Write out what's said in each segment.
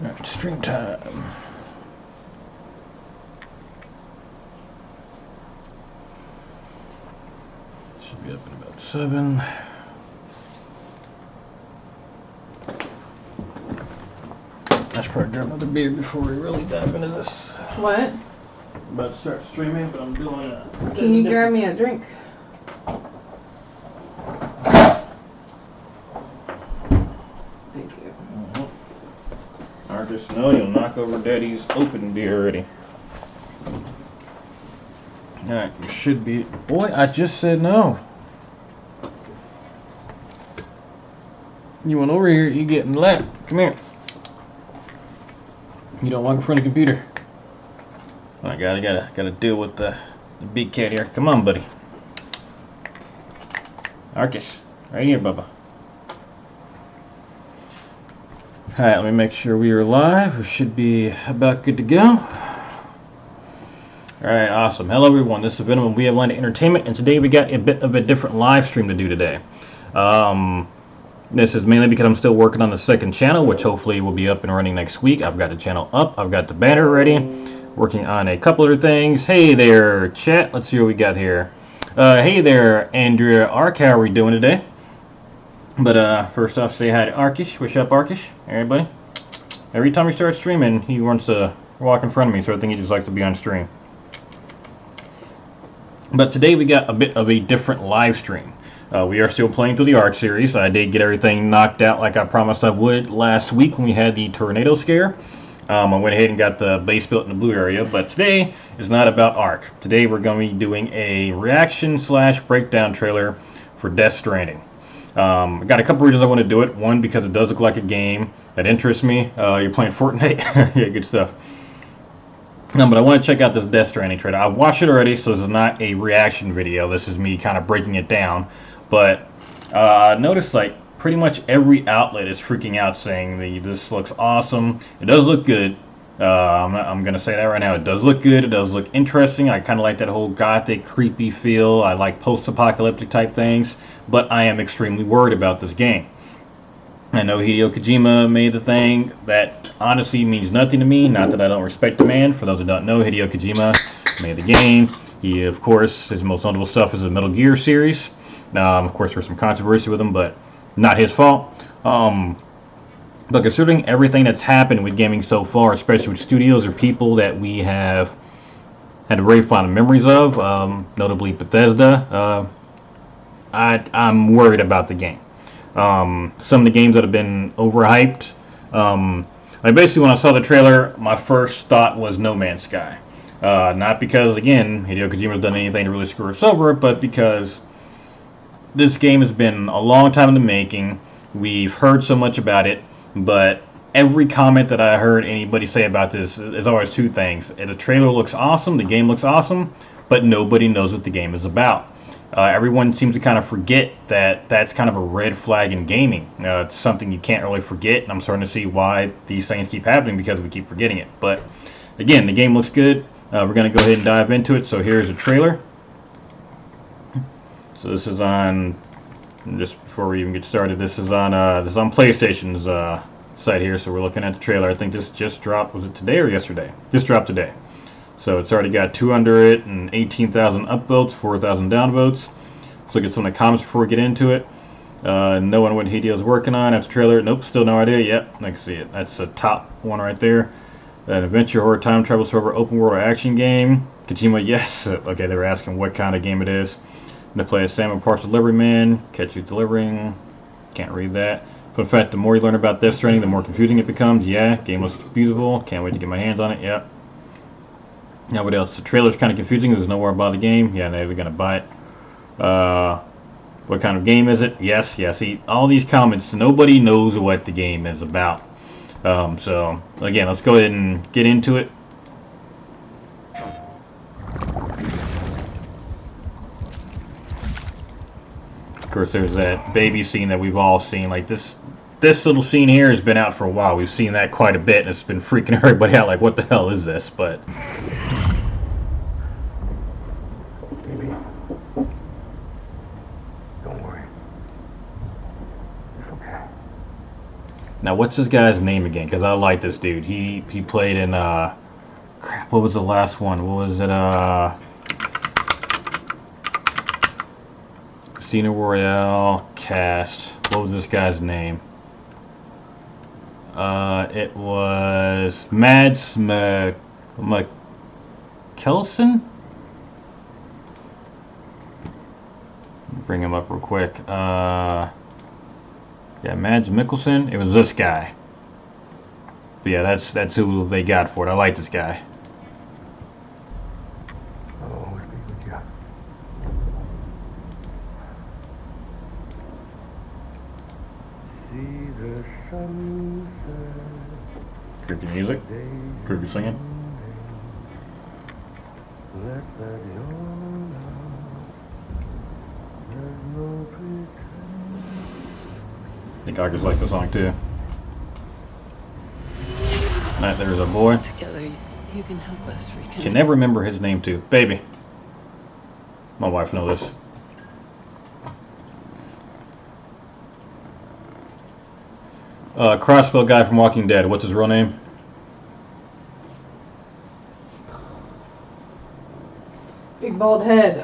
Alright, stream time. Should be up in about 7. I should probably grab another beer before we really dive into this. What? I'm about to start streaming, but I'm doing a... Can you grab me a drink? Thank you. I just know you'll knock over Daddy's open beer already. Alright, you should be... Boy, I just said no. You went over here, you getting left. Come here. You don't walk in front of the computer. I gotta deal with the big cat here. Come on, buddy. Arcus, right here, Bubba. Alright, let me make sure we are live. We should be about good to go. Alright, awesome. Hello, everyone. This is Venom and We Have Line Entertainment, and today we got a bit of a different live stream to do today. This is mainly because I'm still working on the second channel, which hopefully will be up and running next week. I've got the channel up. I've got the banner ready. Working on a couple other things. Hey there, chat. Let's see what we got here. Hey there, Andrea Ark. How are we doing today? But first off, say hi to Arkish. Wish up, Arkish. Everybody. Every time he starts streaming, he wants to walk in front of me, so I think he just likes to be on stream. But today we got a bit of a different live stream. We are still playing through the Ark series. I did get everything knocked out like I promised I would last week when we had the tornado scare. I went ahead and got the base built in the blue area, but today is not about Ark. Today we're going to be doing a reaction/breakdown trailer for Death Stranding. I got a couple reasons I want to do it. One, because it does look like a game that interests me. You're playing Fortnite? Yeah, good stuff. But I want to check out this Death Stranding trailer. I've watched it already, so this is not a reaction video. This is me kind of breaking it down. But I noticed like pretty much every outlet is freaking out saying this looks awesome. It does look good. I'm going to say that right now. It does look good. It does look interesting. I kind of like that whole gothic, creepy feel. I like post-apocalyptic type things. But I am extremely worried about this game. I know Hideo Kojima made the thing. That honestly means nothing to me. Not that I don't respect the man. For those who don't know, Hideo Kojima made the game. He, of course, his most notable stuff is the Metal Gear series. Of course, there's some controversy with him, but not his fault. But considering everything that's happened with gaming so far, especially with studios or people that we have had very fond memories of, notably Bethesda, I'm worried about the game. Some of the games that have been overhyped. Basically, when I saw the trailer, my first thought was No Man's Sky. Not because, again, Hideo Kojima's done anything to really screw us over, but because this game has been a long time in the making. We've heard so much about it, but every comment that I heard anybody say about this is always two things. The trailer looks awesome, the game looks awesome, but nobody knows what the game is about. Everyone seems to kind of forget that that's kind of a red flag in gaming. It's something you can't really forget, and I'm starting to see why these things keep happening because we keep forgetting it. But again, the game looks good. We're going to go ahead and dive into it. So here's a trailer. So this is on, just before we even get started, this is on PlayStation's site here. So we're looking at the trailer. I think this just dropped. Was it today or yesterday? This dropped today. So it's already got 218,000 upvotes, 4,000 downvotes. Let's look at some of the comments before we get into it. Knowing what Hideo's working on after the trailer. Nope, still no idea. Yep, I can see it. That's the top one right there. An adventure, horror, time travel server, open world action game. Kojima, yes. Okay, they were asking what kind of game it is. To play a salmon parcel delivery man, catch you delivering. Can't read that. But in fact, the more you learn about Death Stranding, the more confusing it becomes. Yeah, game looks beautiful. Can't wait to get my hands on it. Yep. Now what else? The trailer's kind of confusing. There's nowhere about the game. Yeah, they're gonna buy it. What kind of game is it? Yes. See, all these comments, nobody knows what the game is about. So again, let's go ahead and get into it. Of course, there's that baby scene that we've all seen. Like this little scene here has been out for a while. We've seen that quite a bit, and it's been freaking everybody out. Like, what the hell is this? But baby, don't worry. It's okay. Now, what's this guy's name again? Because I like this dude. He played in crap. What was the last one? What was it? Casino Royale cast. What was this guy's name? It was Mads Mikkelsen. Bring him up real quick. Yeah, Mads Mikkelsen. It was this guy. But yeah, that's who they got for it. I like this guy. I'll always be with you. See the sunset. Creepy music. Creepy singing. Let that yawn out. There's no pretend. I think August likes the song too. Alright, there's a boy. Together, you can help us reconnect. Can never remember his name too. Baby. My wife knows this. Crossbow guy from Walking Dead. What's his real name? Big bald head.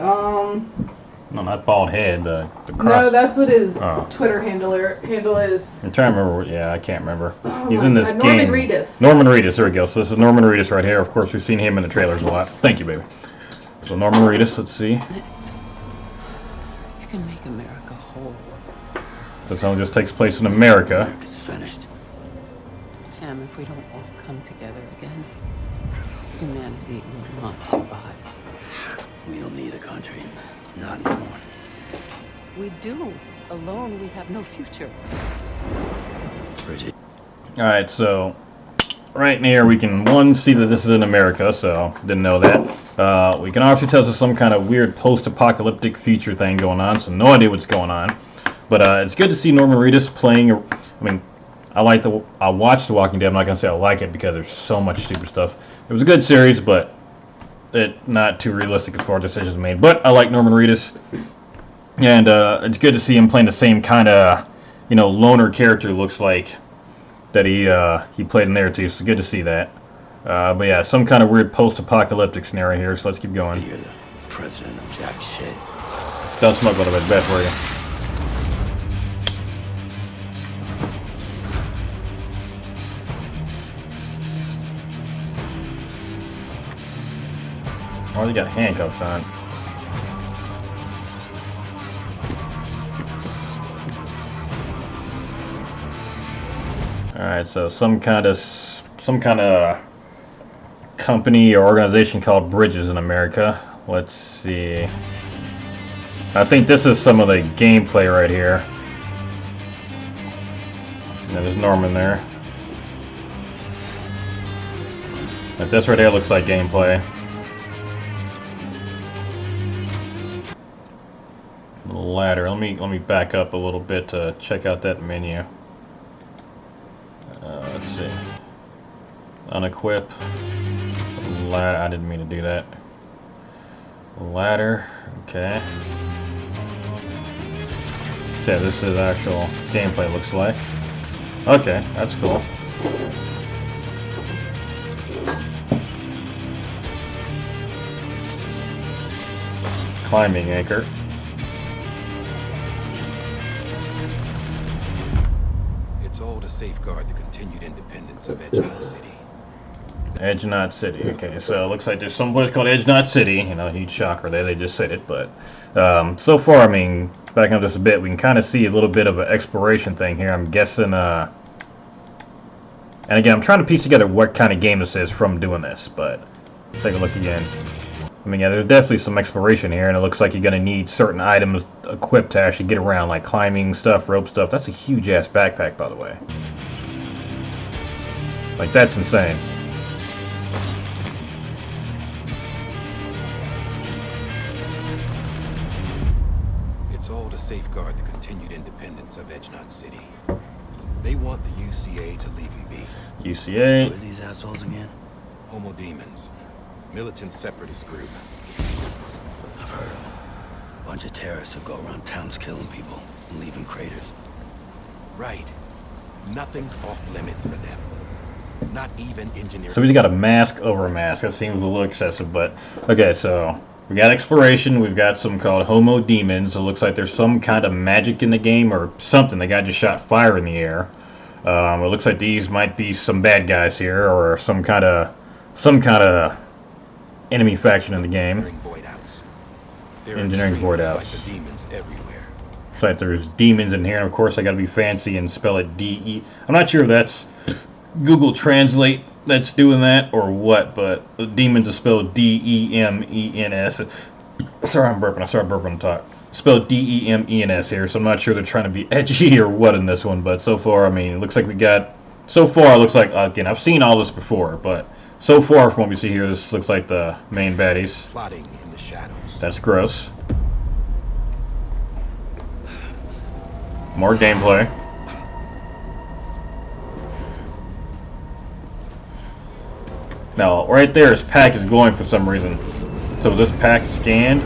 No, not bald head. The No, cross. that's what his Oh. Twitter handle is. I'm trying to remember. Yeah, I can't remember. Oh He's my in this God, game. Norman Reedus. Norman Reedus. There we go. So this is Norman Reedus right here. Of course, we've seen him in the trailers a lot. Thank you, baby. So Norman Reedus. Let's see. You can make America whole. So this only just takes place in America. America's finished. Sam, if we don't all come together again, humanity will not survive. We don't need a country. Not anymore. We do. Alone, we have no future. Bridget. All right. So right in here, we can see that this is in America. So didn't know that. We can obviously tell this is some kind of weird post-apocalyptic future thing going on. So no idea what's going on. But it's good to see Norman Reedus playing. I mean, I watched The Walking Dead. I'm not gonna say I like it because there's so much stupid stuff. It was a good series, but it not too realistic as far as decisions made. But I like Norman Reedus, and it's good to see him playing the same kind of, loner character. Looks like that he played in there too. So it's good to see that. But yeah, some kind of weird post-apocalyptic scenario here. So let's keep going. You're the president of jack shit. Don't smoke a little bit, bad for you. Oh, they got handcuffs on. All right, so some kind of company or organization called Bridges in America. Let's see. I think this is some of the gameplay right here. And there's Norman there. But this right here looks like gameplay. Ladder. Let me back up a little bit to check out that menu. Let's see. Unequip. Ladder. I didn't mean to do that. Ladder. Okay. Yeah, this is actual gameplay. Looks like. Okay, that's cool. Climbing anchor. It's all to safeguard the continued independence of Edgemont City. Edgemont City. Okay, so it looks like there's some place called Edgemont City. Huge shocker there. They just said it, but so far, I mean, backing up just a bit, we can kind of see a little bit of an exploration thing here. I'm guessing, and again, I'm trying to piece together what kind of game this is from doing this, but take a look again. I mean, yeah, there's definitely some exploration here, and it looks like you're going to need certain items equipped to actually get around, like climbing stuff, rope stuff. That's a huge-ass backpack, by the way. Like, that's insane. It's all to safeguard the continued independence of Edgemont City. They want the UCA to leave them be. UCA. Who are these assholes again? Homo Demons. Militant separatist group. I've heard of them. A bunch of terrorists who go around towns killing people and leaving craters. Right. Nothing's off limits for them. Not even engineering. So we got a mask over a mask. That seems a little excessive, but okay. So we got exploration. We've got some called Homo Demons. It looks like there's some kind of magic in the game or something. The guy just shot fire in the air. It looks like these might be some bad guys here, or some kind of enemy faction in the game. Engineering void outs. Like the demons everywhere. Looks like there's demons in here, and of course I got to be fancy and spell it D-E. I'm not sure if that's Google Translate that's doing that or what, but demons is spelled D-E-M-E-N-S. Sorry, I'm burping. I started burping on top. Spelled D-E-M-E-N-S here, so I'm not sure they're trying to be edgy or what in this one, but so far, I mean, it looks like we got... So far, it looks like, again, I've seen all this before, but so far from what we see here, this looks like the main baddies. Plotting in the shadows. That's gross. More gameplay. Now, right there, his pack is glowing for some reason. So this pack scanned.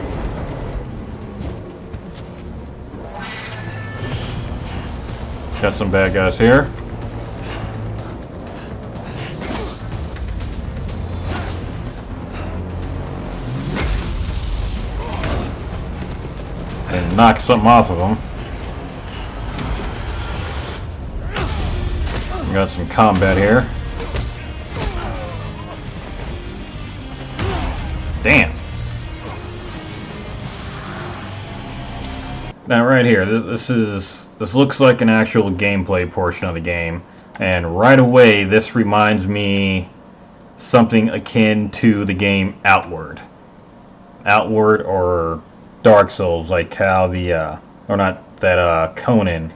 Got some bad guys here. And knock something off of them. Got some combat here. Damn. Now right here, this looks like an actual gameplay portion of the game, and right away this reminds me something akin to the game Outward or Dark Souls, like how the or not that Conan.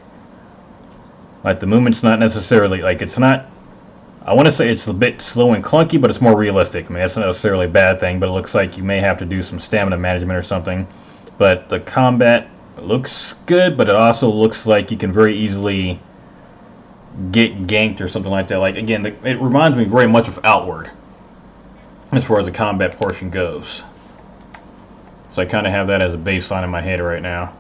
Like the movement's not necessarily like it's not. I want to say it's a bit slow and clunky, but it's more realistic. I mean, that's not necessarily a bad thing, but it looks like you may have to do some stamina management or something. But the combat looks good, but it also looks like you can very easily get ganked or something like that. Like, again, it reminds me very much of Outward as far as the combat portion goes. So I kind of have that as a baseline in my head right now.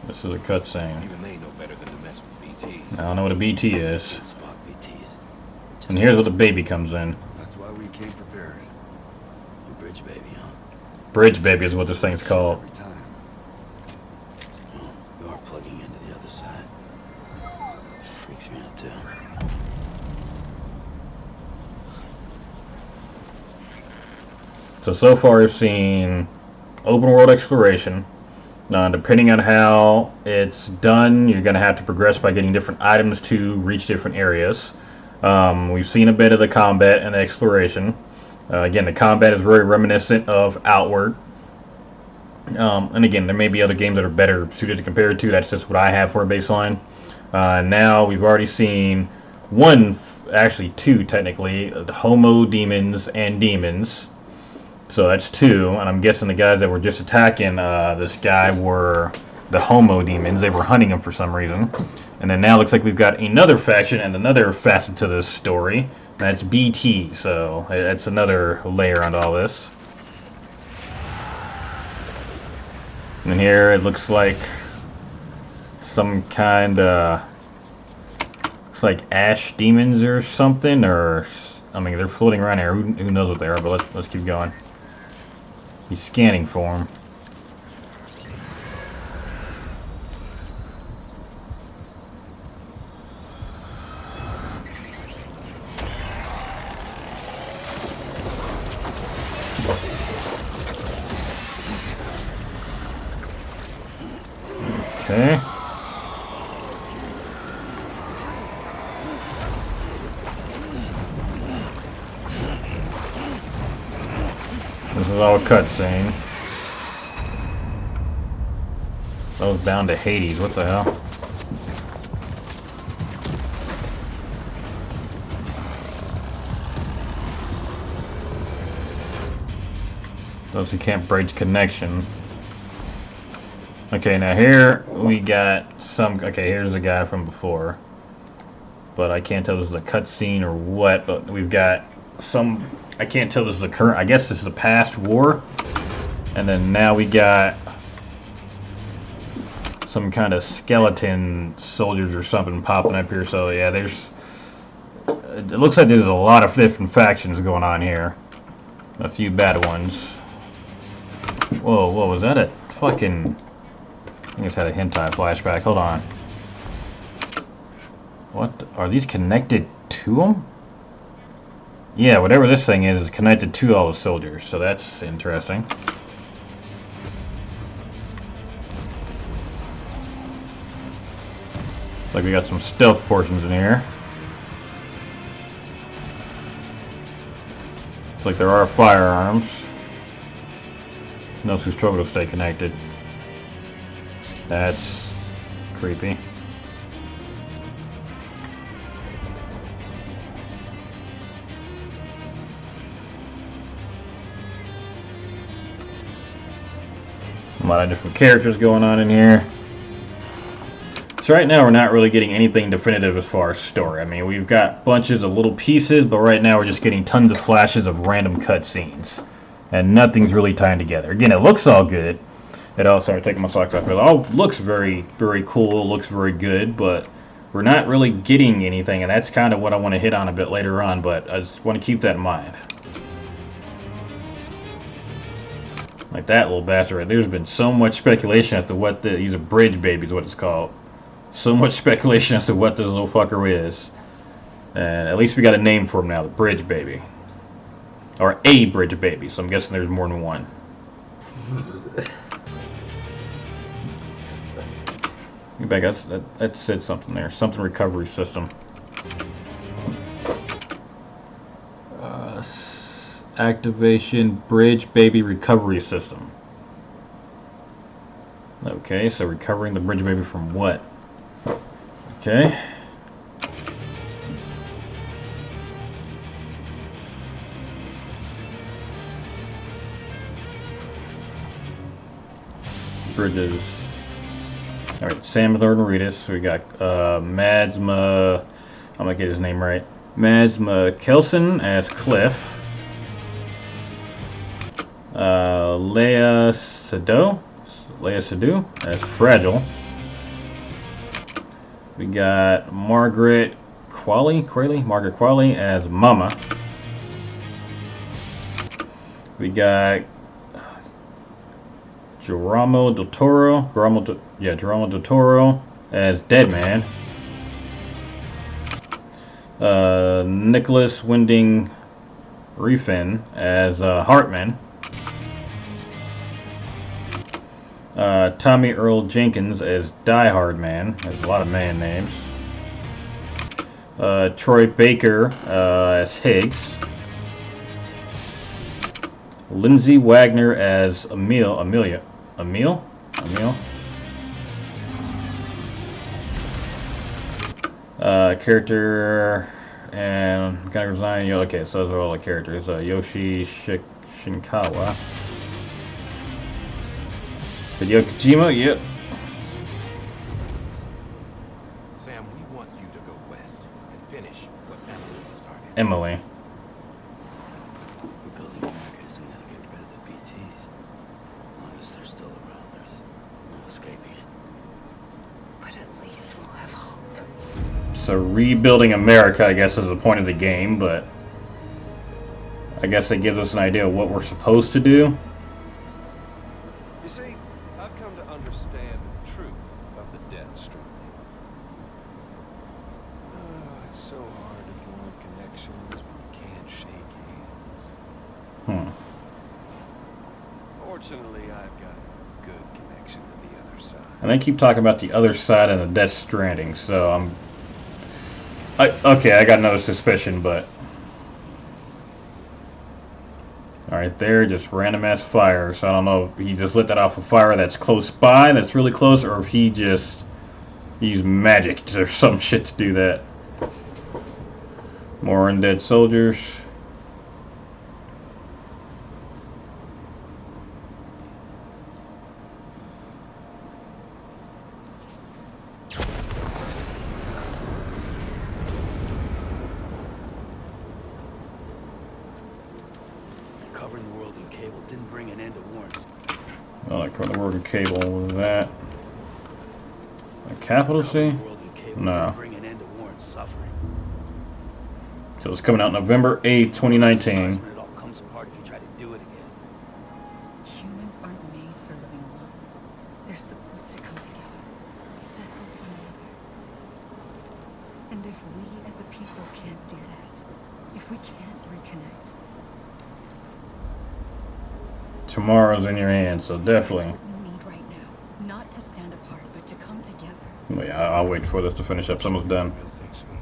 This is a cutscene. Even they know better than to mess with BTs. I don't know what a BT is. Spot BTs. And here's where the baby comes in. That's why we came prepared. Your bridge baby, huh? Bridge baby is what this thing's called. Every time. Well, you are plugging into the other side. Freaks me out too. So far we've seen open world exploration. Depending on how it's done, you're going to have to progress by getting different items to reach different areas. We've seen a bit of the combat and the exploration. Again, the combat is very reminiscent of Outward. And again, there may be other games that are better suited to compare it to. That's just what I have for a baseline. Now we've already seen actually two technically, the Homo Demons and Demons. So that's two, and I'm guessing the guys that were just attacking this guy were the Homo Demons. They were hunting him for some reason. And then now it looks like we've got another faction and another facet to this story. And that's BT, so that's another layer onto all this. And here it looks like some kind of... looks like ash demons or something, or... I mean, they're floating around here. Who knows what they are, but let's keep going. He's scanning for him. Okay. This is all a cutscene. That was bound to Hades. What the hell? Those who can't bridge connection. Okay, now here we got some. Okay, here's the guy from before. But I can't tell if this is a cutscene or what. But we've got some, I can't tell this is a current, I guess this is a past war. And then now we got some kind of skeleton soldiers or something popping up here. So yeah, there's, it looks like there's a lot of different factions going on here. A few bad ones. Whoa, what was that? A fucking, I just had a hentai flashback. Hold on. What? Are these connected to them? Yeah, whatever this thing is connected to all the soldiers. So that's interesting. Like we got some stealth portions in here. Looks like there are firearms. Those who struggle to stay connected. That's creepy. A lot of different characters going on in here. So right now we're not really getting anything definitive as far as story. I mean, we've got bunches of little pieces, but right now we're just getting tons of flashes of random cutscenes. And nothing's really tying together. Again, it looks all good. It all started taking my socks off. It all looks very, very cool, looks very good, but we're not really getting anything, and that's kind of what I want to hit on a bit later on, but I just want to keep that in mind. Like that little bastard. There's been so much speculation as to what he's a bridge baby is what it's called. So much speculation as to what this little fucker is. And at least we got a name for him now, the bridge baby. Or a bridge baby, so I'm guessing there's more than one. Get back, that said something there. Something recovery system. Activation bridge baby recovery system. Okay, so recovering the bridge baby from what? Okay. Bridges. Alright, Sam Thornton Reedus. We got Madsma. I'm gonna get his name right. Madsma Kelson as Cliff. Leia Sado as Fragile. We got Margaret Qualley as Mama. We got Guillermo del Toro as Deadman. Nicholas Winding Refn as Hartman. Tommy Earl Jenkins as Die Hard Man. There's a lot of man names. Troy Baker as Higgs. Lindsay Wagner as Emil. Character and gotta resign. Okay, so those are all the characters. Yoshi Shinkawa. Hideo Kojima, yep. Sam, we want you to go west and finish what Emily started. Emily. Rebuilding America isn't gonna get rid of the BTs. As long as they're still around, there's no escaping it. But at least we'll have hope. So rebuilding America, I guess, is the point of the game, but I guess it gives us an idea of what we're supposed to do. You see, I've come to understand the truth of the Death Stranding. Oh, it's so hard to form connections when you can't shake hands. Fortunately, I've got a good connection to the other side. And they keep talking about the other side of the Death Stranding, so okay, I got another suspicion, but alright, there, just random ass fire. So I don't know if he just lit that off a fire that's close by, that's really close, or if he just used magic or some shit to do that. More undead soldiers. covering the world in cable didn't bring an end to Warren's. Oh, like the word cable was that a capital C? No. Bring an end to Warren's suffering. So it's coming out November 8th, 2019. It all comes apart if you try to do it again. Humans aren't made for living alone. They're supposed to come together to help one another. And if we as a people can't do that, if we can't reconnect, Tomorrow's in your hands, so definitely. that's what we need right now. Not to stand apart, but to come together. Wait, I'll wait for this to finish up. It's almost done. Real thing soon.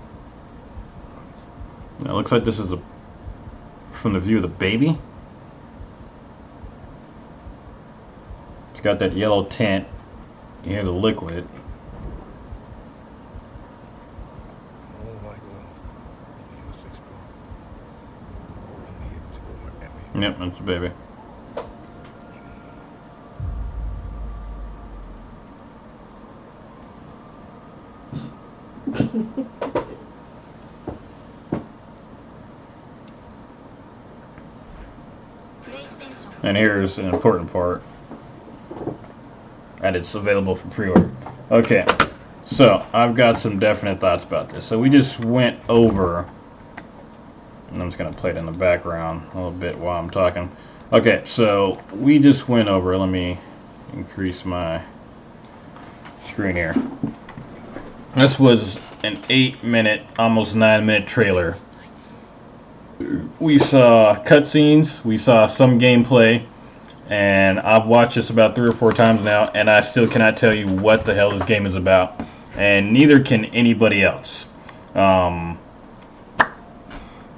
Promise. Now, it looks like this is from the view of the baby. It's got that yellow tint. You hear the liquid. All white world that we used to explore. And be able to go wherever you Yep, that's the baby. even the moon. And here's an important part. And it's available for pre-order. Okay, so I've got some definite thoughts about this. So we just went over, and I'm just going to play it in the background a little bit while I'm talking. Okay, so we just went over, let me increase my screen here. This was an 8-minute, almost 9-minute trailer. We saw cutscenes, we saw some gameplay, and I've watched this about 3 or 4 times now, and I still cannot tell you what the hell this game is about, and neither can anybody else.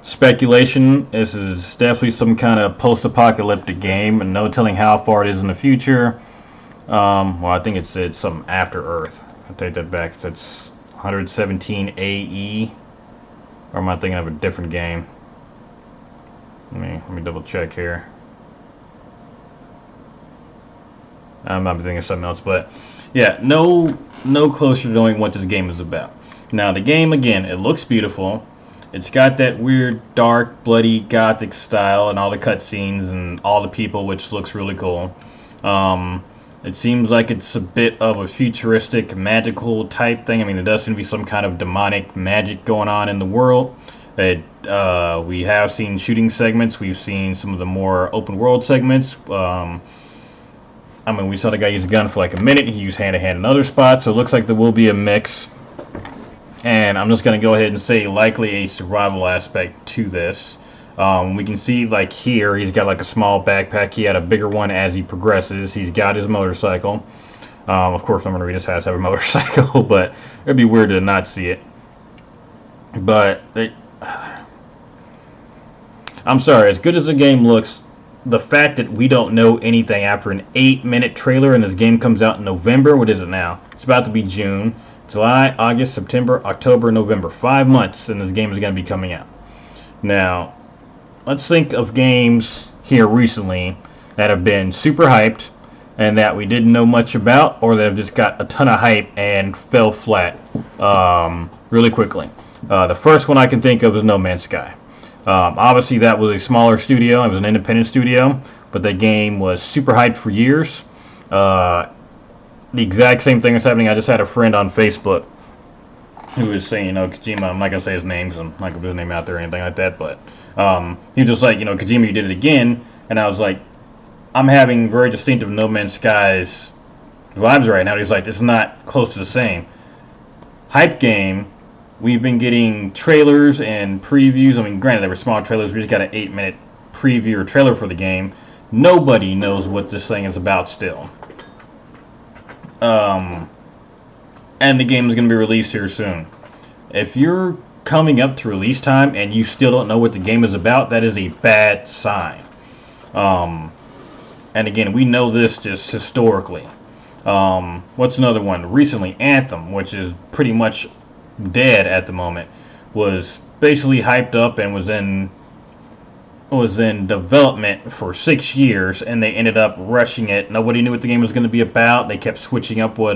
Speculation, this is definitely some kind of post-apocalyptic game, and no telling how far it is in the future. Well, I think it's some After Earth. I take that back. It's 117 AE, or am I thinking of a different game? Let me double check here. I might be thinking of something else, but yeah, no closer to knowing what this game is about. Now the game, again, it looks beautiful. It's got that weird, dark, bloody, gothic style, and all the cutscenes and all the people, which looks really cool. It seems like it's a bit of a futuristic, magical type thing. I mean, there does seem to be some kind of demonic magic going on in the world. We have seen shooting segments. We've seen some of the more open world segments. I mean, we saw the guy use a gun for like a minute. He used hand-to-hand in other spots. So it looks like there will be a mix. And I'm just going to go ahead and say likely a survival aspect to this. We can see like here, he's got like a small backpack. He had a bigger one as he progresses. He's got his motorcycle. Of course, I'm going to read his has to have a motorcycle, but it'd be weird to not see it. But I'm sorry, as good as the game looks, the fact that we don't know anything after an 8-minute trailer and this game comes out in November, what is it now? It's about to be June, July, August, September, October, November. 5 months and this game is going to be coming out. Now, let's think of games here recently that have been super hyped and that we didn't know much about, or that have just got a ton of hype and fell flat really quickly. The first one I can think of is No Man's Sky. Obviously, that was a smaller studio. It was an independent studio, but the game was super hyped for years. The exact same thing is happening. I just had a friend on Facebook who was saying, Kojima, I'm not going to say his name because I'm not going to put his name out there or anything like that, but he was just like, Kojima, you did it again. And I was like, I'm having very distinctive No Man's Sky's vibes right now. He's like, it's not close to the same. Hype game. We've been getting trailers and previews. I mean, granted, they were small trailers. We just got an 8-minute preview or trailer for the game. Nobody knows what this thing is about still. And the game is going to be released here soon. If you're coming up to release time and you still don't know what the game is about, that is a bad sign. And again, we know this just historically. What's another one? Recently, Anthem, which is pretty much dead at the moment, was basically hyped up and was in development for 6 years, and they ended up rushing it. Nobody knew what the game was going to be about. They kept switching up what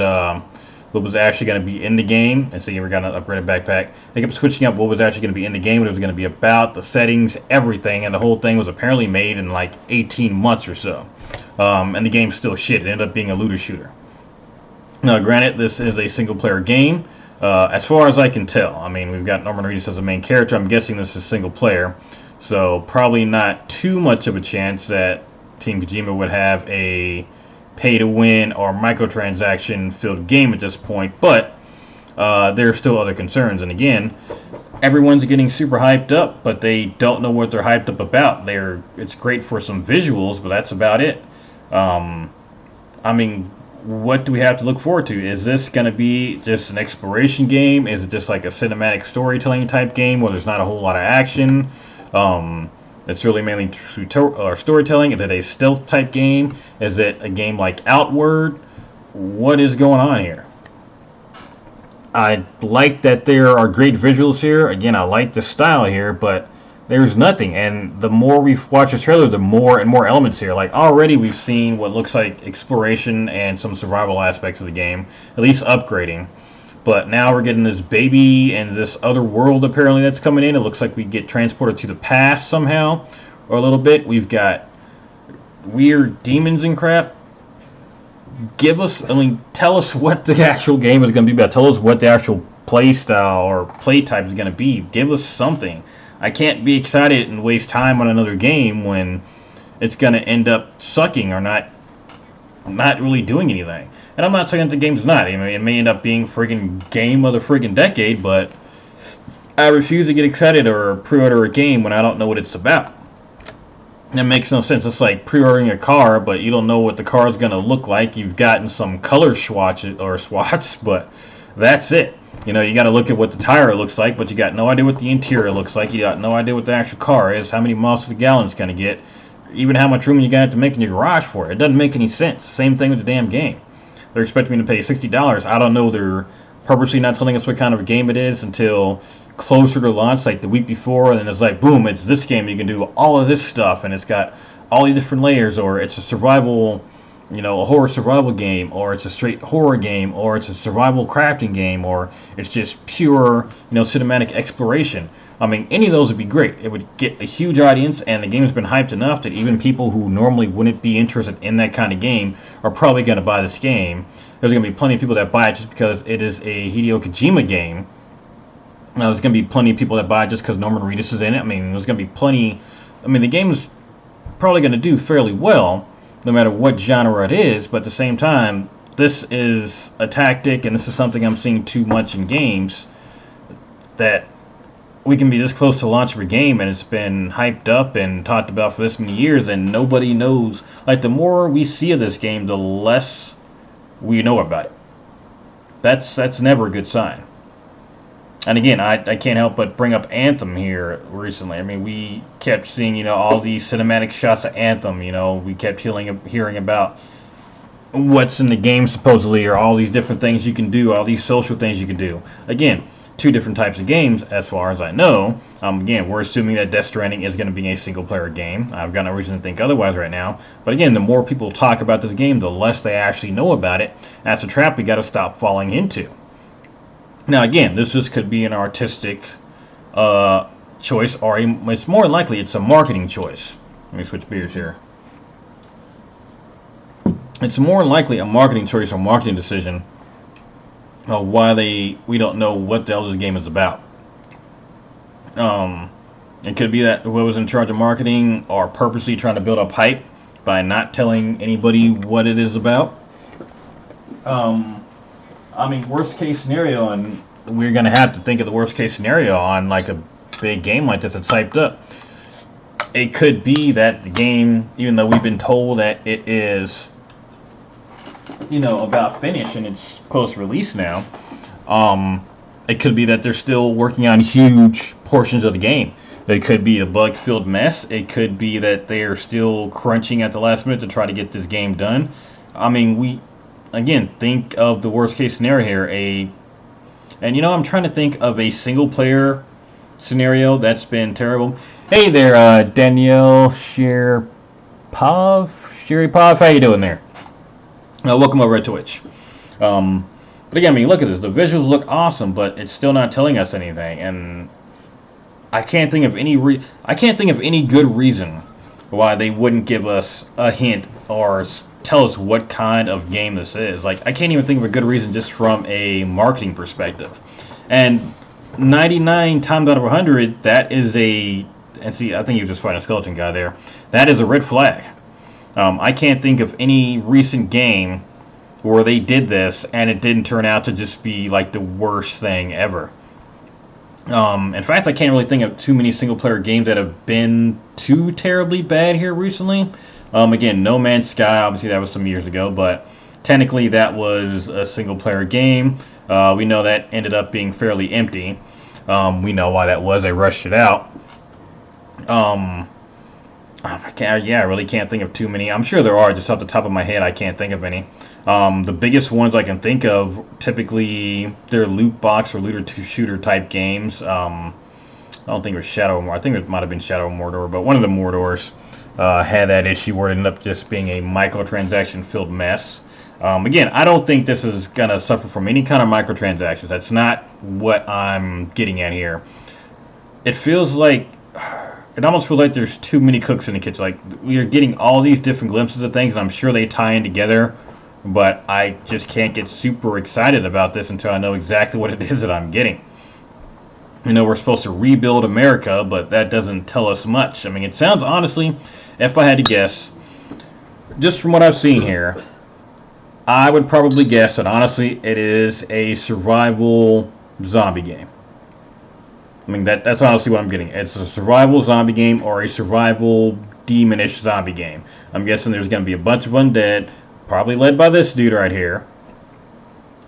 what was actually going to be in the game. And so you were going to upgrade a backpack. They kept switching up what was actually going to be in the game, what it was going to be about, the settings, everything. And the whole thing was apparently made in like 18 months or so. And the game's still shit. It ended up being a looter shooter. Now, granted, this is a single-player game. As far as I can tell, I mean, we've got Norman Reedus as the main character. I'm guessing this is single-player, so probably not too much of a chance that Team Kojima would have a pay-to-win or microtransaction-filled game at this point. But there are still other concerns. And again, everyone's getting super hyped up, but they don't know what they're hyped up about. It's great for some visuals, but that's about it. I mean, what do we have to look forward to? Is this going to be just an exploration game? Is it just like a cinematic storytelling type game where there's not a whole lot of action? It's really mainly storytelling. Is it a stealth type game? Is it a game like Outward? What is going on here? I like that there are great visuals here. Again, I like the style here, but there's nothing. And the more we watch this trailer, the more and more elements here. Like, already we've seen what looks like exploration and some survival aspects of the game, at least upgrading. But now we're getting this baby and this other world apparently that's coming in. It looks like we get transported to the past somehow, or a little bit. We've got weird demons and crap. Tell us what the actual game is going to be about. Tell us what the actual play style or play type is going to be. Give us something. I can't be excited and waste time on another game when it's going to end up sucking or not really doing anything. And I'm not saying that the game's not. I mean, it may end up being friggin' game of the friggin' decade, but I refuse to get excited or pre-order a game when I don't know what it's about. That makes no sense. It's like pre-ordering a car, but you don't know what the car is going to look like. You've gotten some color swatches, but that's it. You know, you got to look at what the tire looks like, but you got no idea what the interior looks like. You got no idea what the actual car is, how many miles to the gallon it's going to get, even how much room you got to make in your garage for it. It doesn't make any sense. Same thing with the damn game. They're expecting me to pay $60. I don't know. They're purposely not telling us what kind of a game it is until closer to launch, like the week before, and then it's like, boom, it's this game. You can do all of this stuff, and it's got all these different layers, or it's a survival, a horror survival game, or it's a straight horror game, or it's a survival crafting game, or it's just pure, cinematic exploration. I mean, any of those would be great. It would get a huge audience, and the game's been hyped enough that even people who normally wouldn't be interested in that kind of game are probably going to buy this game. There's going to be plenty of people that buy it just because it is a Hideo Kojima game. There's going to be plenty of people that buy it just because Norman Reedus is in it. I mean, there's going to be plenty. I mean, the game's probably going to do fairly well, no matter what genre it is. But at the same time, this is a tactic, and this is something I'm seeing too much in games, that we can be this close to launch of a game, and it's been hyped up and talked about for this many years, and nobody knows. Like, the more we see of this game, the less we know about it. That's never a good sign. And again, I can't help but bring up Anthem here recently. I mean, we kept seeing, all these cinematic shots of Anthem. We kept hearing about what's in the game supposedly, or all these different things you can do, all these social things you can do. Again, two different types of games as far as I know. Again, we're assuming that Death Stranding is going to be a single-player game. I've got no reason to think otherwise right now. But again, the more people talk about this game, the less they actually know about it. That's a trap we got to stop falling into. Now, again, this just could be an artistic choice, or it's more likely it's a marketing choice. Let me switch beers here. It's more likely a marketing choice or marketing decision. Why we don't know what the hell this game is about. It could be that whoever's in charge of marketing are purposely trying to build up hype by not telling anybody what it is about. I mean, worst case scenario, and we're going to have to think of the worst case scenario on like a big game like this that's hyped up. It could be that the game, even though we've been told that it is, about finished and it's close to release now, it could be that they're still working on huge portions of the game. It could be a bug-filled mess. It could be that they are still crunching at the last minute to try to get this game done. I mean, again, think of the worst case scenario here. I'm trying to think of a single player scenario that's been terrible. Hey there, Danielle Sheripov, how you doing there? Welcome over at Twitch. But again, I mean, look at this. The visuals look awesome, but it's still not telling us anything. And I can't think of any good reason why they wouldn't give us a hint or tell us what kind of game this is. Like, I can't even think of a good reason just from a marketing perspective. And 99 times out of 100, that is a... And see, I think you were just fighting a skeleton guy there. That is a red flag. I can't think of any recent game where they did this and it didn't turn out to just be like the worst thing ever. In fact, I can't really think of too many single-player games that have been too terribly bad here recently. Again, No Man's Sky, obviously that was some years ago, but technically that was a single-player game. We know that ended up being fairly empty. We know why that was. They rushed it out. I really can't think of too many. I'm sure there are, just off the top of my head, I can't think of any. The biggest ones I can think of, typically, they're loot box or looter shooter type games. I don't think it was Shadow of Mordor. I think it might have been Shadow of Mordor, but one of the Mordors had that issue where it ended up just being a microtransaction filled mess. Again, I don't think this is going to suffer from any kind of microtransactions. That's not what I'm getting at here. It feels like... It almost feels like there's too many cooks in the kitchen. Like, we are getting all these different glimpses of things, and I'm sure they tie in together, but I just can't get super excited about this until I know exactly what it is that I'm getting. You know, we're supposed to rebuild America, but that doesn't tell us much. I mean, it sounds, honestly, if I had to guess, just from what I've seen here, I would probably guess that, honestly, it is a survival zombie game. I mean, that's honestly what I'm getting. It's a survival zombie game or a survival demonish zombie game. I'm guessing there's going to be a bunch of undead, probably led by this dude right here.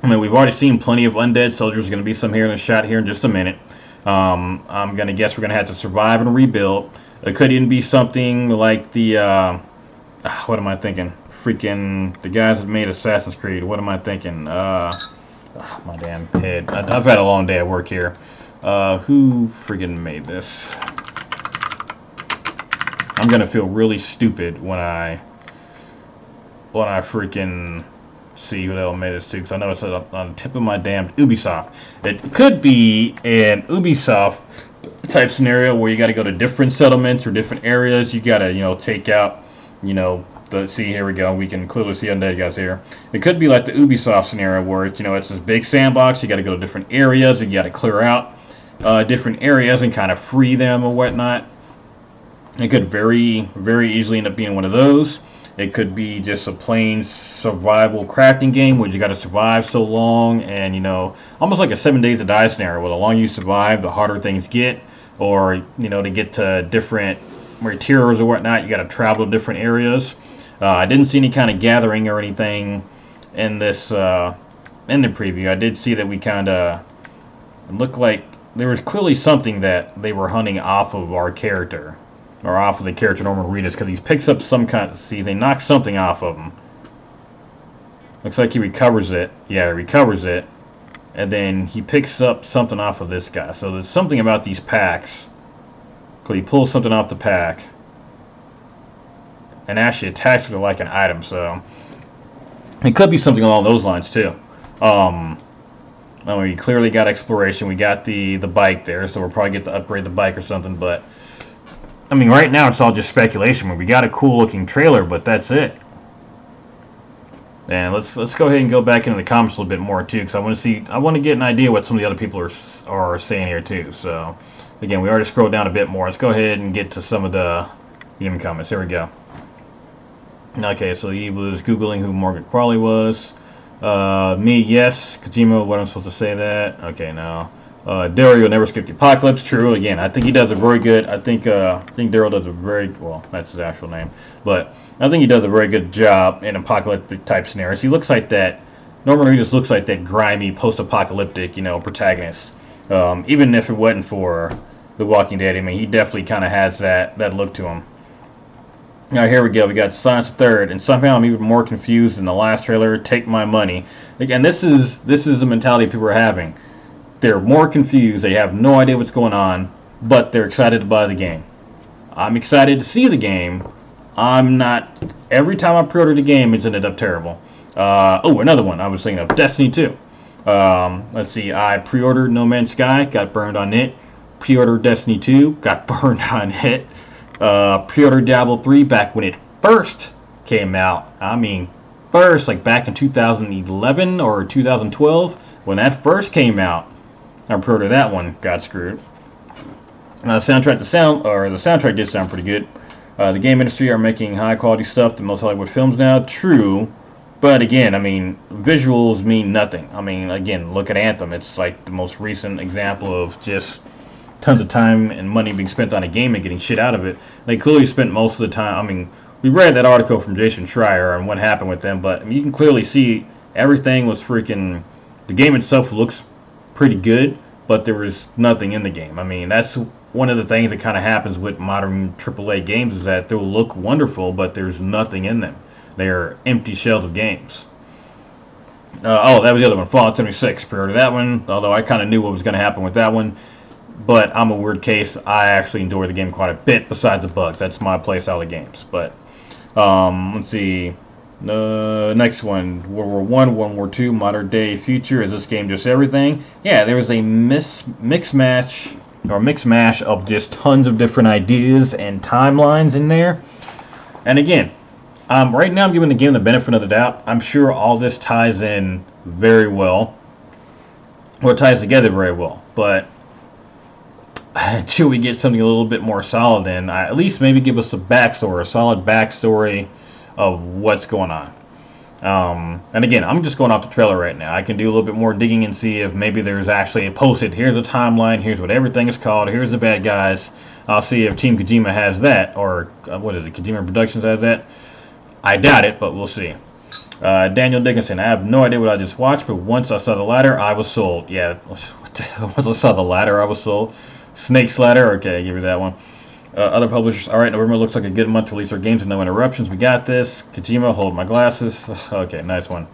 I mean, we've already seen plenty of undead soldiers. There's going to be some here in the shot here in just a minute. I'm going to guess we're going to have to survive and rebuild. It could even be something like the... what am I thinking? Freaking... The guys that made Assassin's Creed. What am I thinking? My damn head. I've had a long day at work here. Who friggin' made this? I'm gonna feel really stupid when I freaking see who the hell made this too, because I know it's on the tip of my damn Ubisoft. It could be an Ubisoft type scenario where you got to go to different settlements or different areas. You got to, take out, see, here we go. We can clearly see undead guys here. It could be like the Ubisoft scenario where it's, it's this big sandbox. You got to go to different areas. You got to clear out different areas and kind of free them or whatnot. It could very, very easily end up being one of those. It could be just a plain survival crafting game where you got to survive so long, and almost like a 7 Days to Die scenario where the longer you survive, the harder things get. Or to get to different materials or whatnot, you got to travel to different areas. I didn't see any kind of gathering or anything in this in the preview. I did see that we kind of looked like there was clearly something that they were hunting off of our character, or off of the character Norman Reedus, because he picks up some kind of... See, they knock something off of him. Looks like he recovers it. Yeah, he recovers it. And then he picks up something off of this guy. So there's something about these packs. Because he pulls something off the pack and actually attacks it to like an item. So it could be something along those lines too. We clearly got exploration. We got the bike there, so we'll probably get to upgrade the bike or something. But I mean, right now it's all just speculation. We got a cool looking trailer, but that's it. And let's go ahead and go back into the comments a little bit more too, because I want to get an idea what some of the other people are saying here too. So again, we already scrolled down a bit more. Let's go ahead and get to some of the comments. Here we go. Okay, so he was googling who Morgan Crawley was. Me, yes. Kojima, what I'm supposed to say that? Okay, no. Daryl never skip the apocalypse. True. Again, I think he does a very good. I think Daryl does a very well. That's his actual name, but I think he does a very good job in apocalyptic type scenarios. He looks like that. Norman Reedus looks like that grimy post-apocalyptic, protagonist. Even if it wasn't for The Walking Dead, I mean, he definitely kind of has that look to him. Now here we go. We got Science Third, and somehow I'm even more confused than the last trailer. Take my money. Again, this is the mentality people are having. They're more confused. They have no idea what's going on, but they're excited to buy the game. I'm excited to see the game. I'm not. Every time I pre-order the game, it's ended up terrible. Another one. I was thinking of Destiny 2. Let's see. I pre-ordered No Man's Sky, got burned on it. Pre-ordered Destiny 2, got burned on it. Pre-ordered Diablo 3 back when it first came out. I mean, first, like back in 2011 or 2012, when that first came out. I pre-ordered that one, got screwed. The soundtrack did sound pretty good. The game industry are making high quality stuff, the most Hollywood films now. True, but again, I mean, visuals mean nothing. I mean, again, look at Anthem. It's like the most recent example of just tons of time and money being spent on a game and getting shit out of it. They clearly spent most of the time. I mean, we read that article from Jason Schreier on what happened with them, but I mean, you can clearly see everything was freaking. The game itself looks pretty good, but there was nothing in the game. I mean, that's one of the things that kind of happens with modern AAA games is that they'll look wonderful, but there's nothing in them. They are empty shells of games. That was the other one, Fallout 76. Pre-ordered that one, although I kind of knew what was going to happen with that one. But I'm a weird case. I actually enjoy the game quite a bit besides the bugs. That's my play style of games. But let's see. Next one, World War One, World War Two, modern day future. Is this game just everything? Yeah, there was a mix mash of just tons of different ideas and timelines in there. And again, right now I'm giving the game the benefit of the doubt. I'm sure all this ties in very well, or ties together very well. But until we get something a little bit more solid, then at least maybe give us a solid backstory of what's going on. And again, I'm just going off the trailer right now. I can do a little bit more digging and see if maybe there's actually a posted, here's a timeline, here's what everything is called, here's the bad guys. I'll see if Team Kojima has that, or what is it, Kojima Productions has that. I doubt it, but we'll see. Daniel Dickinson, I have no idea what I just watched, but once I saw the ladder, I was sold. Yeah, once I saw the ladder, I was sold. Snake's Ladder, okay, I give you that one. Other publishers, alright, November looks like a good month to release our games with no interruptions. We got this. Kojima, hold my glasses. Okay, nice one.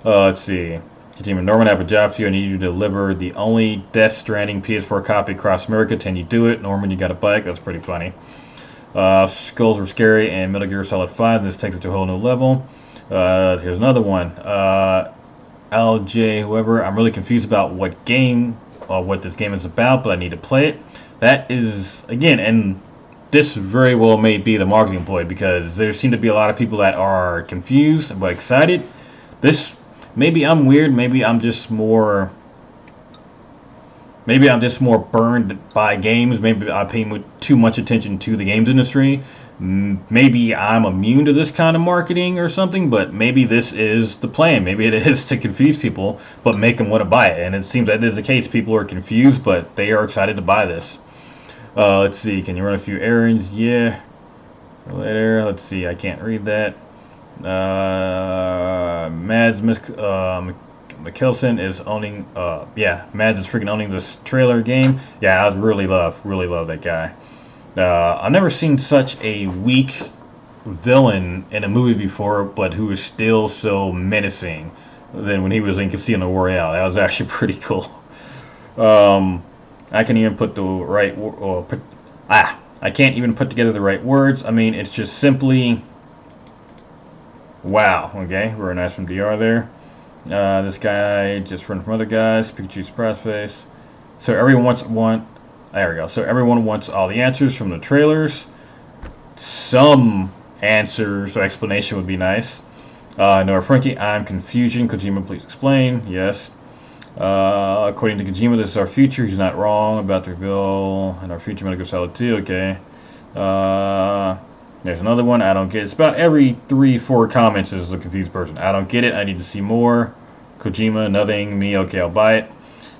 Let's see. Kojima, Norman, I have a job for you. I need you to deliver the only Death Stranding PS4 copy across America. Can you do it? Norman, you got a bike. That's pretty funny. Skulls Were Scary and Metal Gear Solid 5. This takes it to a whole new level. Here's another one. LJ, whoever. I'm really confused about what this game is about, but I need to play it. That is, again, and this very well may be the marketing ploy, because there seem to be a lot of people that are confused but excited. This, maybe I'm weird, maybe I'm just more burned by games, maybe I pay too much attention to the games industry. Maybe I'm immune to this kind of marketing or something, but maybe this is the plan. Maybe it is to confuse people, but make them want to buy it. And it seems that is the case. People are confused, but they are excited to buy this. Let's see. Can you run a few errands? Yeah. Later. Let's see. I can't read that. Mads Mikkelsen is owning. Mads is freaking owning this trailer game. Yeah, I really love that guy. I've never seen such a weak villain in a movie before, but who is still so menacing than when he was in Casino Royale. That was actually pretty cool. I can't even put the right I can't even put together the right words. I mean, it's just simply wow. Okay, very nice from DR there. This guy just run from other guys. Pikachu surprise face. So everyone wants there we go. So everyone wants all the answers from the trailers. Some answers or explanation would be nice. Nora Frankie, I'm confusion. Kojima, please explain. Yes. According to Kojima, this is our future. He's not wrong about the reveal and our future. Metal Gear Solid 2. Okay. There's another one. I don't get it. It's about every 3-4 comments is a confused person. I don't get it. I need to see more. Kojima, nothing. Me, okay, I'll buy it.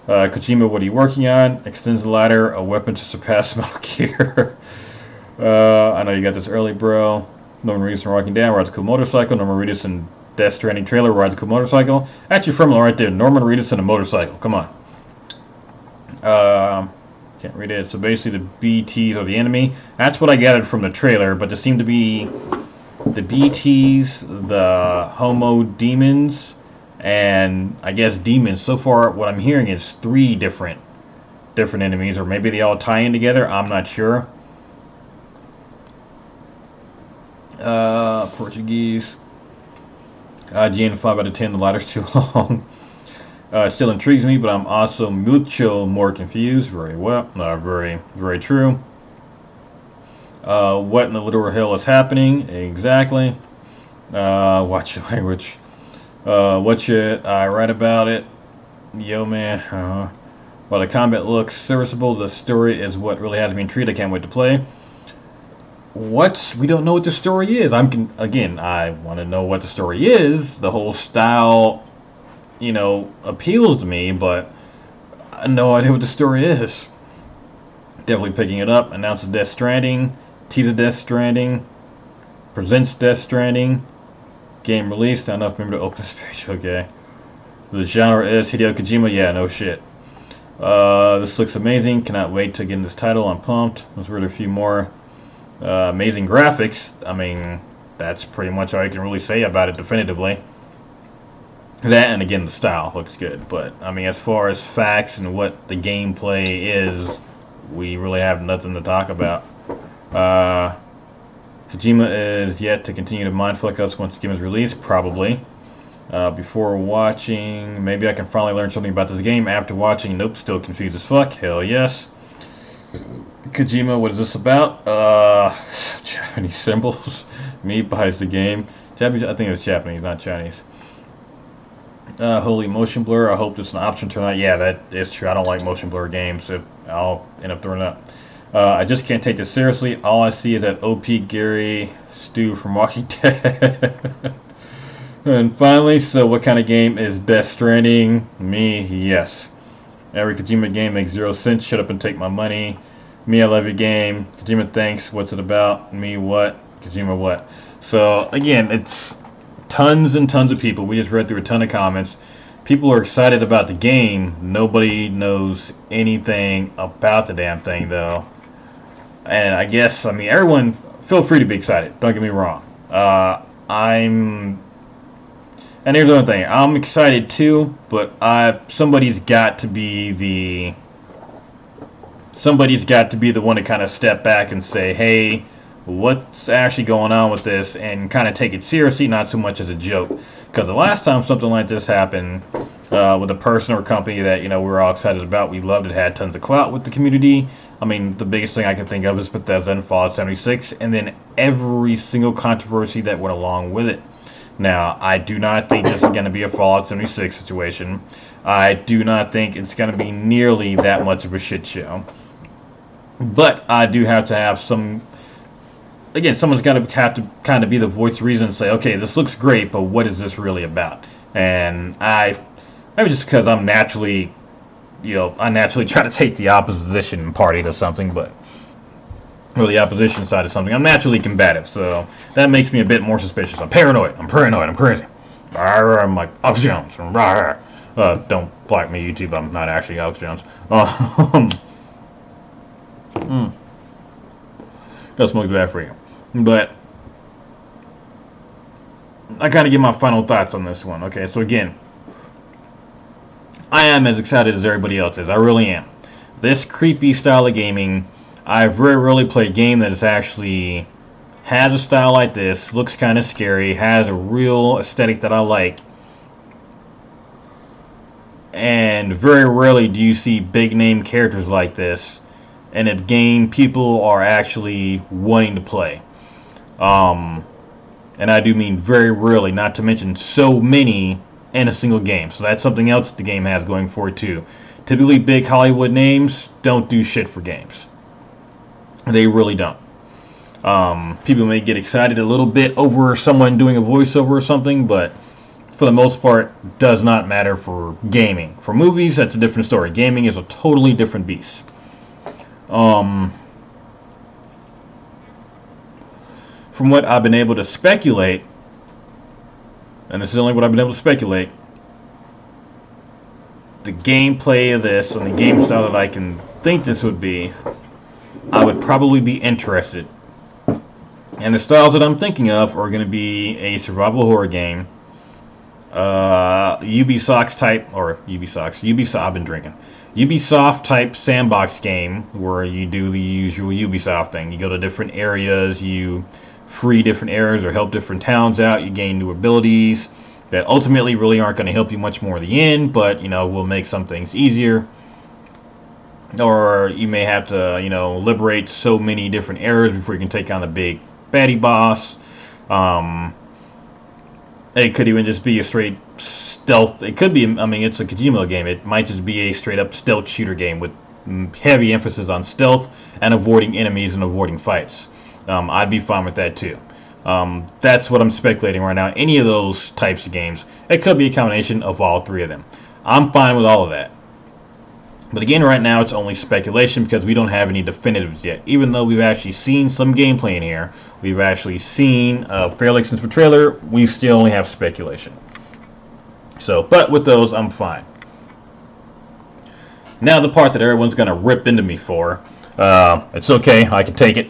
Kojima, what are you working on? Extends the ladder, a weapon to surpass Metal Gear. I know you got this early, bro. Norman Reedus and Walking Down rides a cool motorcycle. Norman Reedus and Death Stranding trailer rides a cool motorcycle. Actually, from right there, Norman Reedus and a motorcycle. Come on. Can't read it. So basically, the BTs are the enemy. That's what I gathered from the trailer, but there seem to be the BTs, the Homo Demons, and I guess demons. So far, what I'm hearing is 3 different enemies, or maybe they all tie in together. I'm not sure. Portuguese. IGN 5 out of 10. The ladder's too long. It still intrigues me, but I'm also mucho more confused. Very well, very true. What in the literal hell is happening? Exactly. Watch your language. What should I write about it? Yo, man. While the combat looks serviceable, the story is what really has me intrigued. I can't wait to play. What? We don't know what the story is. Again, I want to know what the story is. The whole style, appeals to me, but I have no idea what the story is. Definitely picking it up. Announces Death Stranding. Teaser Death Stranding. Presents Death Stranding. Game released. Not enough remember to open this page. Okay. The genre is Hideo Kojima. Yeah, no shit. This looks amazing. Cannot wait to get in this title. I'm pumped. Let's read a few more. Amazing graphics. I mean, that's pretty much all I can really say about it definitively. That, and again, the style looks good. But, I mean, as far as facts and what the gameplay is, we really have nothing to talk about. Kojima is yet to continue to mindfuck us once the game is released, probably. Before watching, maybe I can finally learn something about this game. After watching, nope, still confused as fuck. Hell yes. Kojima, what is this about? Japanese symbols. Me buys the game. Japanese, I think it's Japanese, not Chinese. Holy motion blur. I hope this is an option tonight. Yeah, that is true. I don't like motion blur games, so I'll end up throwing it up. I just can't take this seriously. All I see is that OP Gary Stu from Walking Dead. And finally, so what kind of game is Death Stranding? Me, yes. Every Kojima game makes 0 cents. Shut up and take my money. Me, I love your game. Kojima, thanks. What's it about? Me, what? Kojima, what? So, again, it's tons and tons of people. We just read through a ton of comments. People are excited about the game. Nobody knows anything about the damn thing, though. And I guess, I mean, everyone, feel free to be excited. Don't get me wrong. And here's the other thing. I'm excited too, but somebody's got to be the one to kind of step back and say, hey, what's actually going on with this, and kind of take it seriously, not so much as a joke. Because the last time something like this happened with a person or company that we were all excited about, we loved it, had tons of clout with the community. I mean, the biggest thing I can think of is Bethesda and Fallout 76, and then every single controversy that went along with it. Now, I do not think this is going to be a Fallout 76 situation. I do not think it's going to be nearly that much of a shit show. But I do have to have some... Again, someone's got to have to kind of be the voice of reason and say, okay, this looks great, but what is this really about? And maybe just because I'm naturally, I naturally try to take the opposition party to something, or the opposition side of something. I'm naturally combative, so that makes me a bit more suspicious. I'm paranoid, I'm crazy. I'm like Alex Jones. Don't block me, YouTube. I'm not actually Alex Jones. Don't smoke bad for you. But I kind of give my final thoughts on this one. Okay, so again, I am as excited as everybody else is. I really am. This creepy style of gaming, I very rarely play a game that is actually has a style like this, looks kind of scary, has a real aesthetic that I like. And very rarely do you see big name characters like this in a game people are actually wanting to play. And I do mean very rarely, not to mention so many in a single game. So that's something else the game has going for it too. Typically big Hollywood names don't do shit for games. They really don't. People may get excited a little bit over someone doing a voiceover or something, but for the most part, does not matter for gaming. For movies, that's a different story. Gaming is a totally different beast. From what I've been able to speculate, and this is only what I've been able to speculate, the gameplay of this and the game style that I can think this would be, I would probably be interested. And the styles that I'm thinking of are going to be a survival horror game, Ubisoft type, I've been drinking. Ubisoft type sandbox game where you do the usual Ubisoft thing. You go to different areas, you free different areas or help different towns out, you gain new abilities, that ultimately really aren't going to help you much more in the end, but, will make some things easier. Or you may have to, liberate so many different areas before you can take on the big baddie boss. It could even just be a straight stealth. It could be, it's a Kojima game. It might just be a straight up stealth shooter game with heavy emphasis on stealth and avoiding enemies and avoiding fights. I'd be fine with that too. That's what I'm speculating right now. Any of those types of games. It could be a combination of all three of them. I'm fine with all of that. But again, right now it's only speculation because we don't have any definitives yet. Even though we've actually seen some gameplay in here, we've actually seen a fairly extensive trailer, we still only have speculation. So, but with those, I'm fine. Now the part that everyone's going to rip into me for, it's okay, I can take it.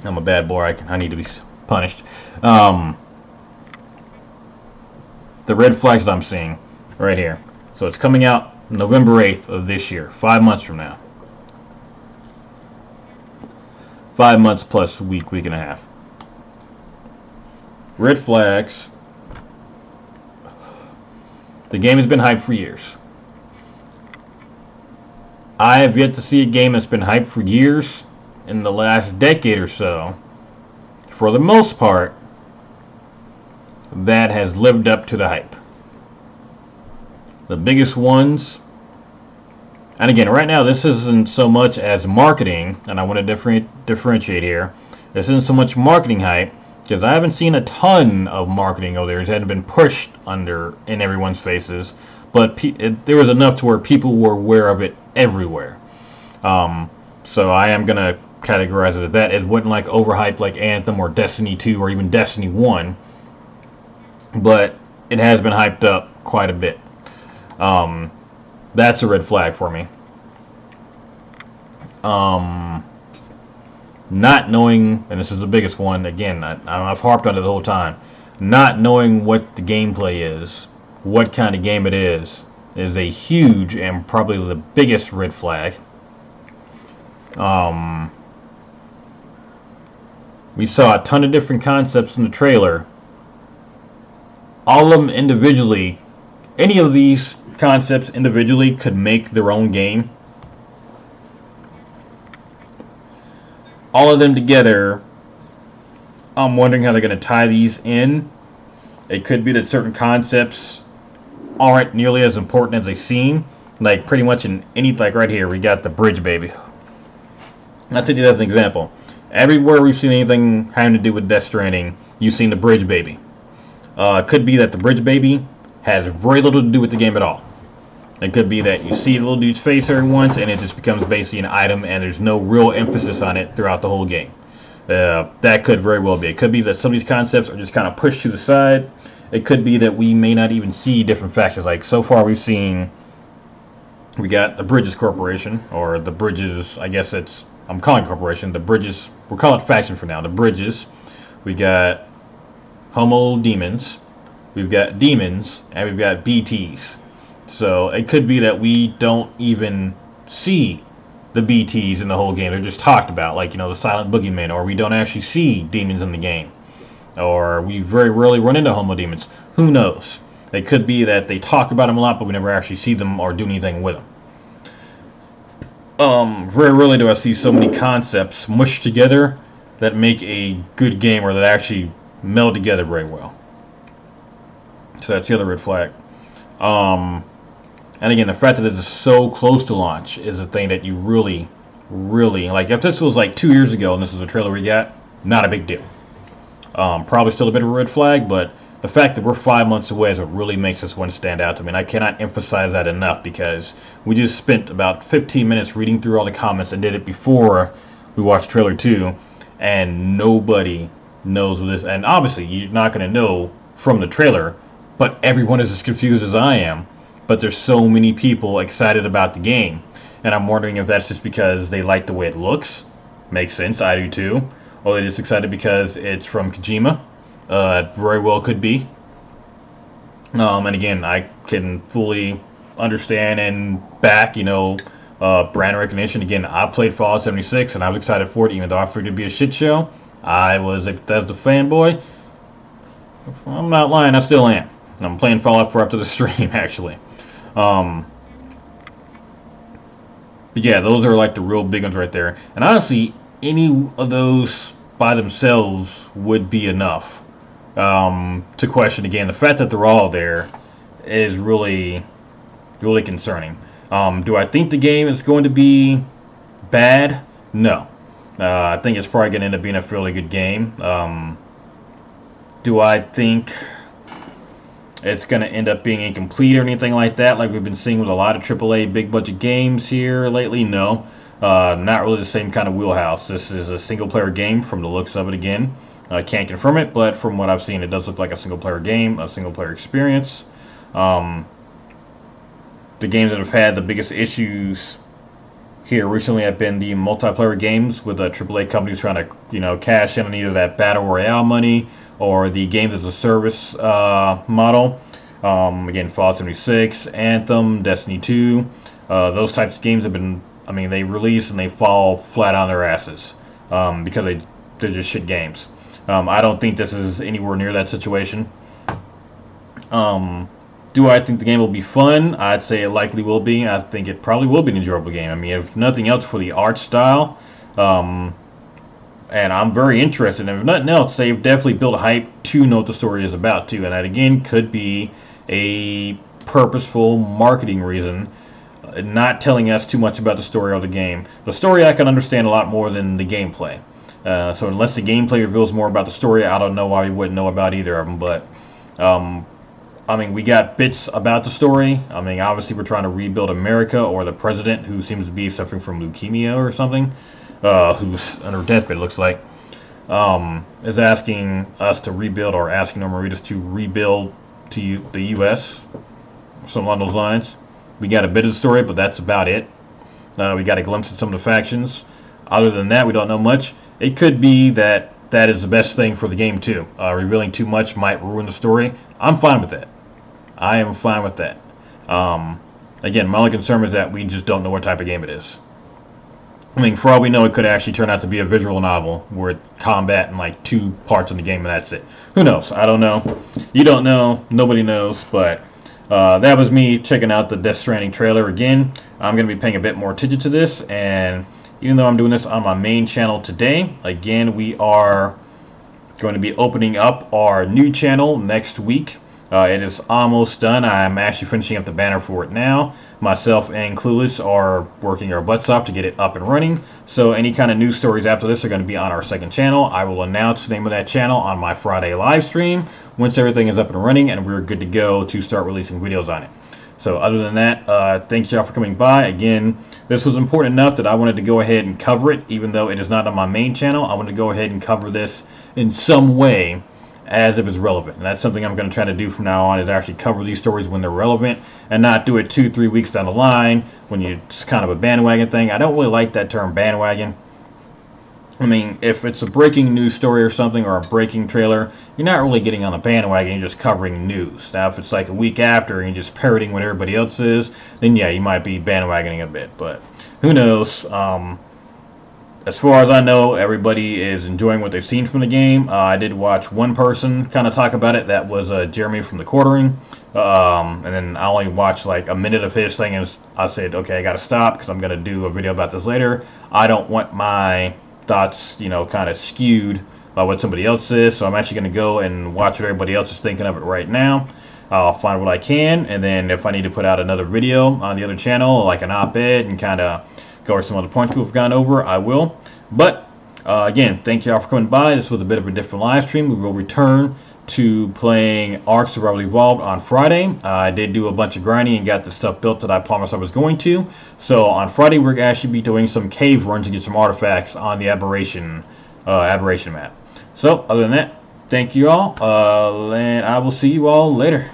I'm a bad boy, I need to be punished. The red flags that I'm seeing right here. So it's coming out November 8th of this year, 5 months from now. 5 months plus a week and a half. Red flags. The game has been hyped for years. I have yet to see a game that's been hyped for years in the last decade or so, for the most part, that has lived up to the hype. The biggest ones, and again, right now this isn't so much as marketing, and I want to differentiate here. This isn't so much marketing hype, because I haven't seen a ton of marketing over there. It hadn't been pushed in everyone's faces, but there was enough to where people were aware of it everywhere. So I am going to categorize it as that. It wasn't like overhyped like Anthem or Destiny 2 or even Destiny 1, but it has been hyped up quite a bit. That's a red flag for me. Not knowing, and this is the biggest one, again, I've harped on it the whole time, not knowing what the gameplay is, what kind of game it is a huge and probably the biggest red flag. We saw a ton of different concepts in the trailer. All of them individually, any of these concepts individually could make their own game. All of them together, I'm wondering how they're going to tie these in. It could be that certain concepts aren't nearly as important as they seem. Like pretty much in any, like right here, we got the bridge baby. Not to do that as an example. Everywhere we've seen anything having to do with Death Stranding, you've seen the bridge baby. It could be that the bridge baby has very little to do with the game at all. It could be that you see the little dude's face every once and it just becomes basically an item and there's no real emphasis on it throughout the whole game. That could very well be. It could be that some of these concepts are just kind of pushed to the side. It could be that we may not even see different factions. Like so far we got the Bridges Corporation, or the Bridges, I guess I'm calling it Corporation, the Bridges, we'll call it faction for now, the Bridges. We got Homo Demons, we've got Demons, and we've got BTs. So it could be that we don't even see the BTs in the whole game. They're just talked about, like, the silent boogeyman, or we don't actually see demons in the game. Or we very rarely run into Homo Demons. Who knows? It could be that they talk about them a lot, but we never actually see them or do anything with them. Very rarely do I see so many concepts mushed together that make a good game, or that actually meld together very well. So that's the other red flag. And again, the fact that it's so close to launch is a thing that you really, like. If this was like 2 years ago and this was a trailer we got, not a big deal. Probably still a bit of a red flag, but the fact that we're 5 months away is what really makes this one stand out to me. And I cannot emphasize that enough, because we just spent about 15 minutes reading through all the comments and did it before we watched trailer 2, and nobody knows what this. And obviously, you're not going to know from the trailer, but everyone is as confused as I am. But there's so many people excited about the game, and I'm wondering if that's just because they like the way it looks. Makes sense, I do too. Or they're just excited because it's from Kojima. It very well could be. And again, I can fully understand and back, brand recognition. Again, I played Fallout 76, and I was excited for it, even though I figured it'd be a shit show. I was, as the fanboy, If I'm not lying, I still am. I'm playing Fallout 4 up to the stream, actually. Um, but yeah, those are like the real big ones right there. And honestly, any of those by themselves would be enough to question again. The fact that they're all there is really, really concerning. Do I think the game is going to be bad? No. I think it's probably going to end up being a fairly good game. Do I think it's going to end up being incomplete or anything like that, like we've been seeing with a lot of AAA big budget games here lately? No. Not really the same kind of wheelhouse. This is a single player game from the looks of it again. I can't confirm it, but from what I've seen, it does look like a single player game, a single player experience. The games that have had the biggest issues here recently have been the multiplayer games with AAA companies trying to, cash in on either that battle royale money or the games as a service model. Again, Fallout 76, Anthem, Destiny 2, those types of games have been, they release and they fall flat on their asses because they're just shit games. I don't think this is anywhere near that situation. Do I think the game will be fun? I'd say it likely will be. I think it probably will be an enjoyable game. If nothing else, for the art style. And I'm very interested. And if nothing else, they've definitely built hype to know what the story is about, too. And that, again, could be a purposeful marketing reason, not telling us too much about the story of the game. The story I can understand a lot more than the gameplay. So unless the gameplay reveals more about the story, I don't know why we wouldn't know about either of them. But we got bits about the story. Obviously we're trying to rebuild America, or the president, who seems to be suffering from leukemia or something, who's under deathbed, looks like, is asking us to rebuild, or asking Norman Reedus to rebuild to the U.S., something along those lines. We got a bit of the story, but that's about it. We got a glimpse at some of the factions. Other than that, we don't know much. It could be that is the best thing for the game, too. Revealing too much might ruin the story. I'm fine with that. I am fine with that. Again, my only concern is that we just don't know what type of game it is. For all we know, it could actually turn out to be a visual novel where it's combat in like 2 parts of the game and that's it. Who knows? I don't know. You don't know. Nobody knows. But that was me checking out the Death Stranding trailer again. I'm going to be paying a bit more attention to this, and even though I'm doing this on my main channel today, again, we are going to be opening up our new channel next week. It is almost done. I'm actually finishing up the banner for it now. Myself and Clueless are working our butts off to get it up and running. So any kind of news stories after this are going to be on our second channel. I will announce the name of that channel on my Friday live stream once everything is up and running and we're good to go to start releasing videos on it. So other than that, thanks y'all for coming by. Again, this was important enough that I wanted to go ahead and cover it, even though it is not on my main channel. I wanted to go ahead and cover this in some way as it was relevant. And that's something I'm going to try to do from now on, is actually cover these stories when they're relevant and not do it 2-3 weeks down the line when it's kind of a bandwagon thing. I don't really like that term, bandwagon. If it's a breaking news story or something, or a breaking trailer, you're not really getting on a bandwagon, you're just covering news. Now, if it's like a week after and you're just parroting what everybody else is, then yeah, you might be bandwagoning a bit, but who knows. As far as I know, everybody is enjoying what they've seen from the game. I did watch one person kind of talk about it. That was Jeremy from the Quartering. And then I only watched like a minute of his thing, and I said, okay, I got to stop because I'm going to do a video about this later. I don't want my thoughts, kind of skewed by what somebody else says. So I'm actually going to go and watch what everybody else is thinking of it right now. I'll find what I can, and then if I need to put out another video on the other channel, like an op-ed, and kind of go over some other points we've gone over, I will. But again, thank y'all for coming by. This was a bit of a different live stream. We will return to playing Ark Survival Evolved on Friday. I did do a bunch of grinding and got the stuff built that I promised I was going to. So on Friday, we're actually be doing some cave runs to get some artifacts on the Aberration map. So other than that, thank you all, and I will see you all later.